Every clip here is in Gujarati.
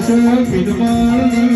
બિનમાળની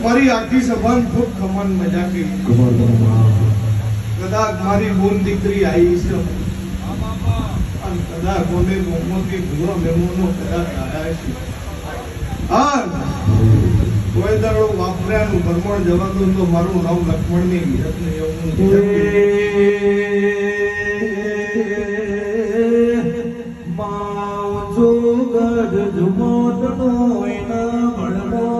મારી આખી સભાન ખૂબ ખમન મજા કરી કદાચ મારી બોન દીકરી આવી છે અને કદાચ મને મોહમ્મદની ભૂવા મેમોનો કદાચ આયા છે હા કોઈ દાડો વાપર્યાનું ભરમણ જવાનું તો મારું નામ લક્ષ્મણની વિહતને એવું માવજો ગઢ જુમોટનો એના મળવો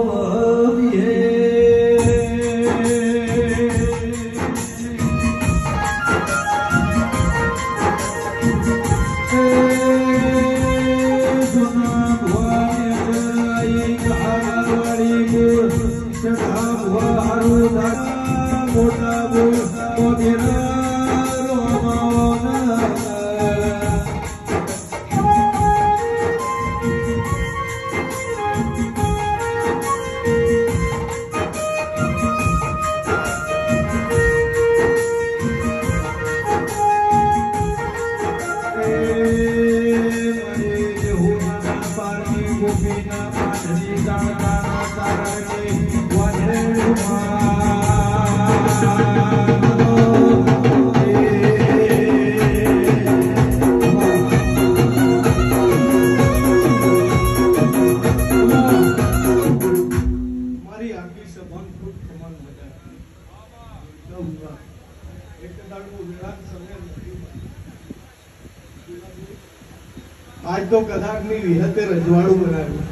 આજ તો કદાચ ની વિહતે રજવાડું બનાવ્યું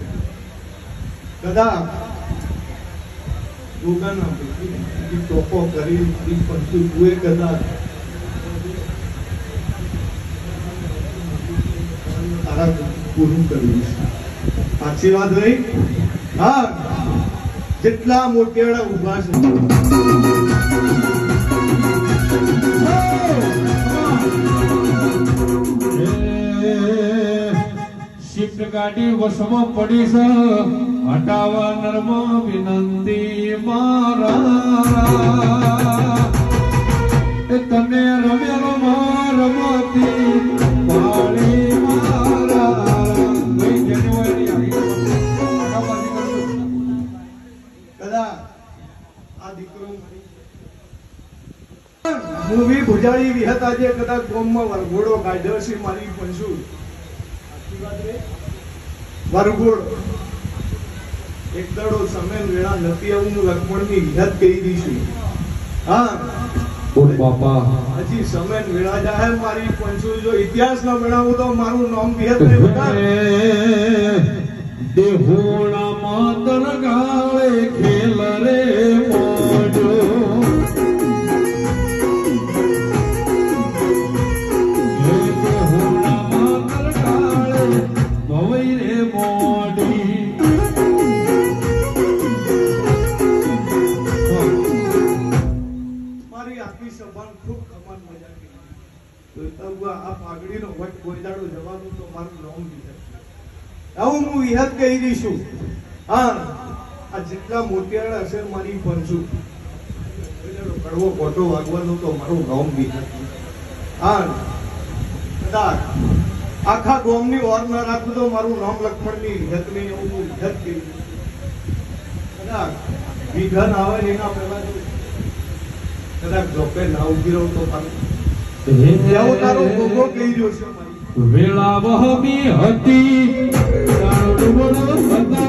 કદાચ દુકાના ટોપો કરી પડતું તું કદાચ તારા પૂરું કર્યું સાચી વાત રહી હા જેટલા મોટેડા ઉભા છે શિફ્ટ ગાડી વસમાં પડી છે હટાવા નરમાં વિનંતી મારા તને રમેલો રમતી પાળી મારા કદા આ દીકરો મૂવી ભુજાળી વિહત આજે કદાચ ગોમમાં વરઘોડો કાઢ્યો છે મારી પંસુ વરઘોડ એક દાડો સમય વેળા નથી આવું લક્ષ્મણની વિહત કહી દઈશું હા બોલ બાપા હજી સમય વેળા જાય મારી પંસુ જો ઇતિહાસ ના બનાવું તો મારું નામ વિહત નહીં બતાવે દેહોણા માતર ગાળે ખેલ રે મોજો દેહોણા માતર ગાળે ભવઈ રે મોડી મારી આખી સભાન ખૂબ ખમન મજા કરી તો આ પાઘડીનો વટ કોઈ દાડો જવાનું તો મારું નામ વિહત આવું હું વિહત કહી દઈશું હા આ જેટલા મોતિયાળા હશે ને મારી પંચું કડવો કોટો વાગવાનો તો મારું નામ બી નથી. હા કદાચ આખા ગોમની ઓર ન રાખું તો મારું નામ લક્ષ્મણની હિત નહીં એવું હું હિત કેવી કદાચ વિઘન આવે ને એના પહેલા જો કદાચ જોપે ના ઉભી રહું તો મારું એવો તારો ભોગો કહી રહ્યો છે મારી વેળા વહમી હતી તારો ડુબડો હતો